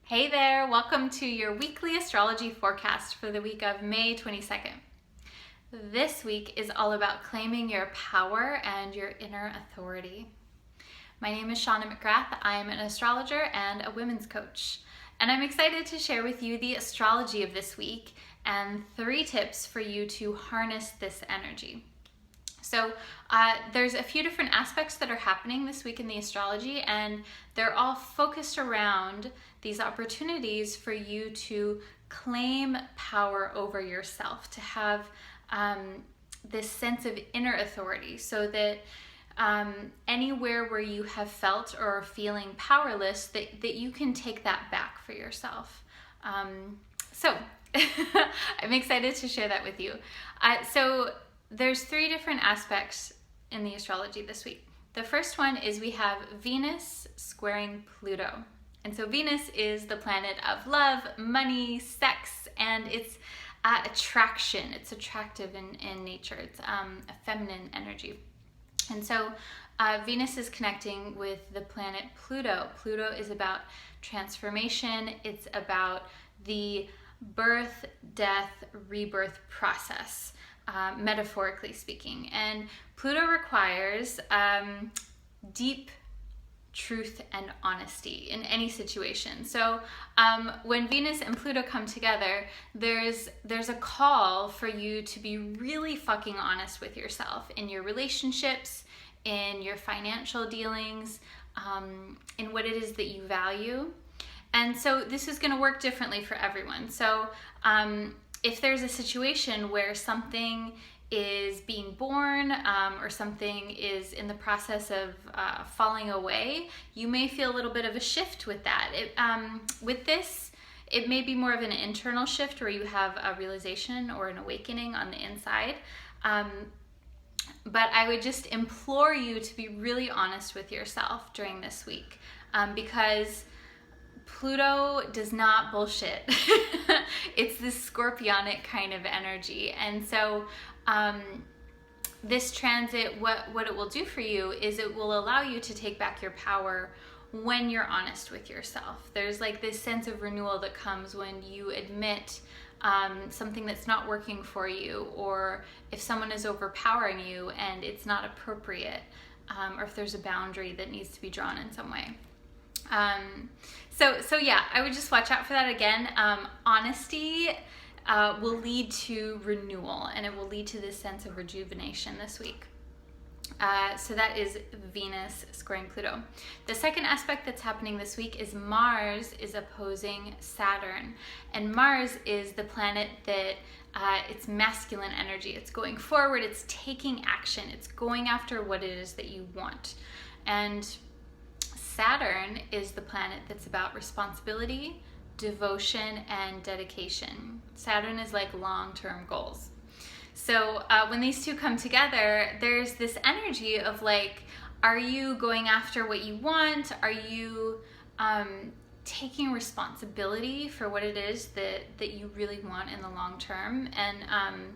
Hey there, welcome to your weekly astrology forecast for the week of May 22nd. This week is all about claiming your power and your inner authority. My name is Shauna McGrath. I am an astrologer and a women's coach, and I'm excited to share with you the astrology of this week and 3 tips for you to harness this energy. So there's a few different aspects that are happening this week in the astrology, and they're all focused around these opportunities for you to claim power over yourself, to have this sense of inner authority, so that anywhere where you have felt or are feeling powerless, that you can take that back for yourself. So I'm excited to share that with you. There's 3 different aspects in the astrology this week. The first one is we have Venus squaring Pluto. And so Venus is the planet of love, money, sex, and it's attraction. It's attractive in nature. It's a feminine energy. And so Venus is connecting with the planet Pluto. Pluto is about transformation. It's about the birth, death, rebirth process. Metaphorically speaking. And Pluto requires deep truth and honesty in any situation. So when Venus and Pluto come together, there's a call for you to be really fucking honest with yourself in your relationships, in your financial dealings, in what it is that you value. And so this is going to work differently for everyone. So if there's a situation where something is being born or something is in the process of falling away, you may feel a little bit of a shift with that. With this, it may be more of an internal shift where you have a realization or an awakening on the inside. But I would just implore you to be really honest with yourself during this week, because Pluto does not bullshit. It's this scorpionic kind of energy. And so this transit, what it will do for you is it will allow you to take back your power when you're honest with yourself. There's like this sense of renewal that comes when you admit something that's not working for you, or if someone is overpowering you and it's not appropriate, or if there's a boundary that needs to be drawn in some way. So yeah, I would just watch out for that again. Honesty will lead to renewal, and it will lead to this sense of rejuvenation this week. So that is Venus squaring Pluto. The second aspect that's happening this week is Mars is opposing Saturn. And Mars is the planet that it's masculine energy. It's going forward, it's taking action, it's going after what it is that you want. And Saturn is the planet that's about responsibility, devotion, and dedication. Saturn is like long-term goals. So when these two come together, there's this energy of like, are you going after what you want? Are you taking responsibility for what it is that you really want in the long term? And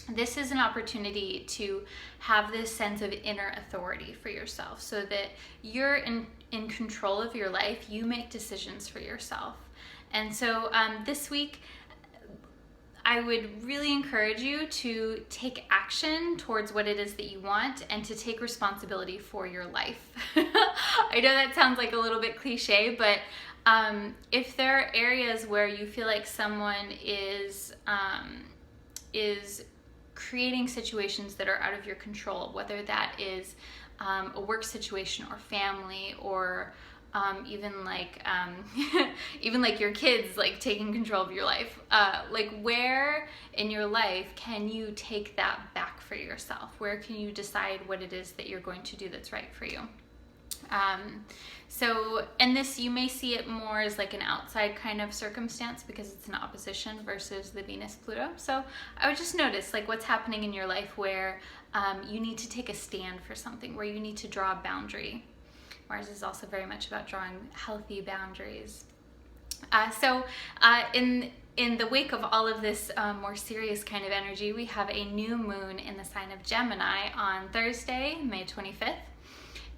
this is an opportunity to have this sense of inner authority for yourself, so that you're in control of your life. You make decisions for yourself. And so this week, I would really encourage you to take action towards what it is that you want and to take responsibility for your life. I know that sounds like a little bit cliche, but if there are areas where you feel like someone is creating situations that are out of your control, whether that is a work situation or family, or even like your kids like taking control of your life, like where in your life can you take that back for yourself? Where can you decide what it is that you're going to do that's right for you? And this, you may see it more as like an outside kind of circumstance because it's an opposition versus the Venus-Pluto. So I would just notice like what's happening in your life where you need to take a stand for something, where you need to draw a boundary. Mars is also very much about drawing healthy boundaries. In the wake of all of this more serious kind of energy, we have a new moon in the sign of Gemini on Thursday, May 25th.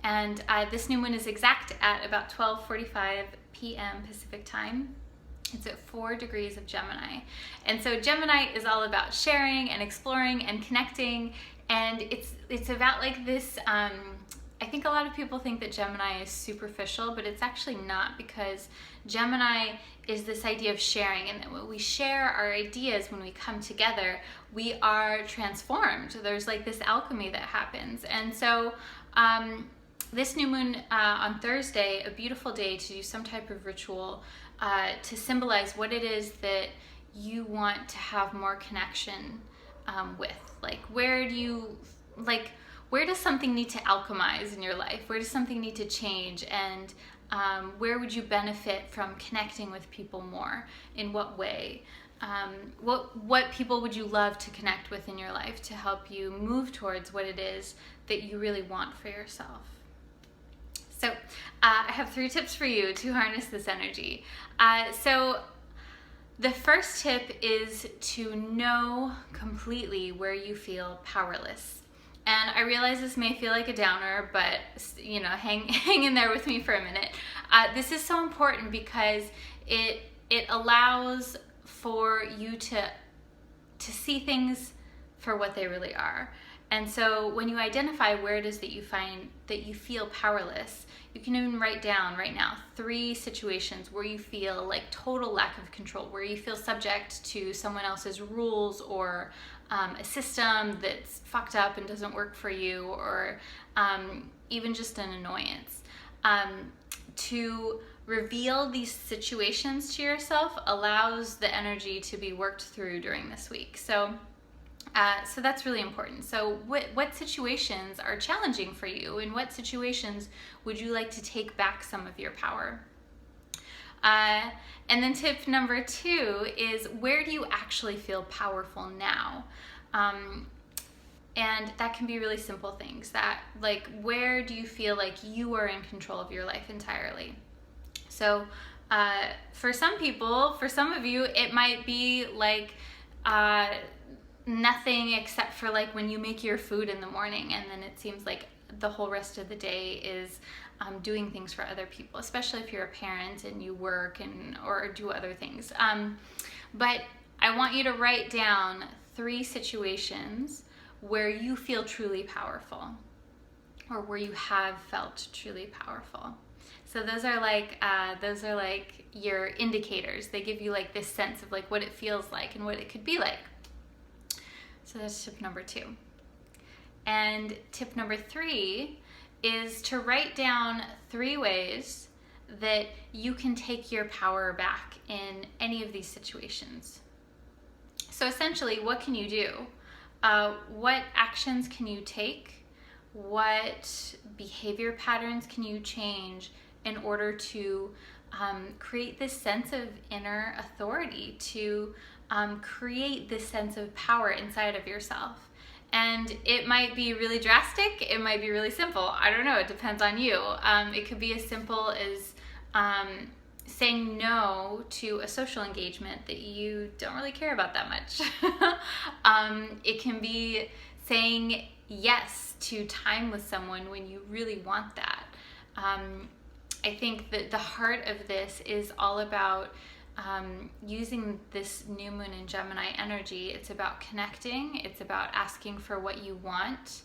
And this new moon is exact at about 12:45 p.m. Pacific time. It's at 4 degrees of Gemini. And so Gemini is all about sharing and exploring and connecting. And it's about like this, I think a lot of people think that Gemini is superficial, but it's actually not, because Gemini is this idea of sharing, and that when we share our ideas, when we come together, we are transformed. There's like this alchemy that happens. And so this new moon on Thursday, a beautiful day to do some type of ritual to symbolize what it is that you want to have more connection with. Like, where does something need to alchemize in your life? Where does something need to change? And where would you benefit from connecting with people more? In what way? What people would you love to connect with in your life to help you move towards what it is that you really want for yourself? So I have 3 tips for you to harness this energy. So the first tip is to know completely where you feel powerless. And I realize this may feel like a downer, but you know, hang in there with me for a minute. This is so important because it allows for you to see things for what they really are. And so when you identify where it is that you find that you feel powerless, you can even write down right now 3 situations where you feel like total lack of control, where you feel subject to someone else's rules, or a system that's fucked up and doesn't work for you, or even just an annoyance. To reveal these situations to yourself allows the energy to be worked through during this week. So that's really important. So what situations are challenging for you? In what situations would you like to take back some of your power? And then tip number 2 is, where do you actually feel powerful now? And that can be really simple things, that like, where do you feel like you are in control of your life entirely? So for some people, for some of you, it might be like nothing except for like when you make your food in the morning, and then it seems like the whole rest of the day is doing things for other people, especially if you're a parent and you work or do other things. But I want you to write down 3 situations where you feel truly powerful, or where you have felt truly powerful. So those are like your indicators. They give you like this sense of like what it feels like and what it could be like. So that's tip number 2. And tip number 3 is to write down 3 ways that you can take your power back in any of these situations. So essentially, what can you do? What actions can you take? What behavior patterns can you change in order to create this sense of inner authority, to create this sense of power inside of yourself? And it might be really drastic, it might be really simple. I don't know, it depends on you. It could be as simple as saying no to a social engagement that you don't really care about that much. It can be saying yes to time with someone when you really want that. I think that the heart of this is all about using this new moon in Gemini energy. It's about connecting. It's about asking for what you want.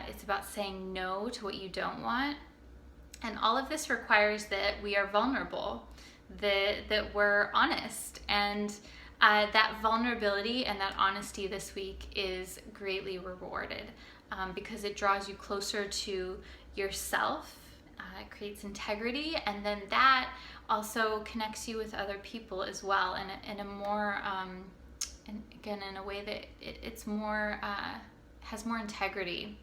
It's about saying no to what you don't want. And all of this requires that we are vulnerable, that we're honest. And that vulnerability and that honesty this week is greatly rewarded because it draws you closer to yourself. It creates integrity, and then that also connects you with other people as well, in a more, and again, in a way that it's more, has more integrity.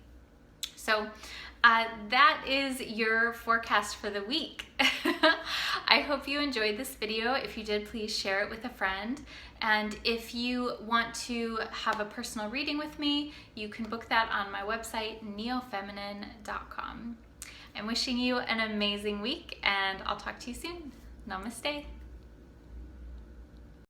So that is your forecast for the week. I hope you enjoyed this video. If you did, please share it with a friend. And if you want to have a personal reading with me, you can book that on my website, neofeminine.com. I'm wishing you an amazing week, and I'll talk to you soon. Namaste.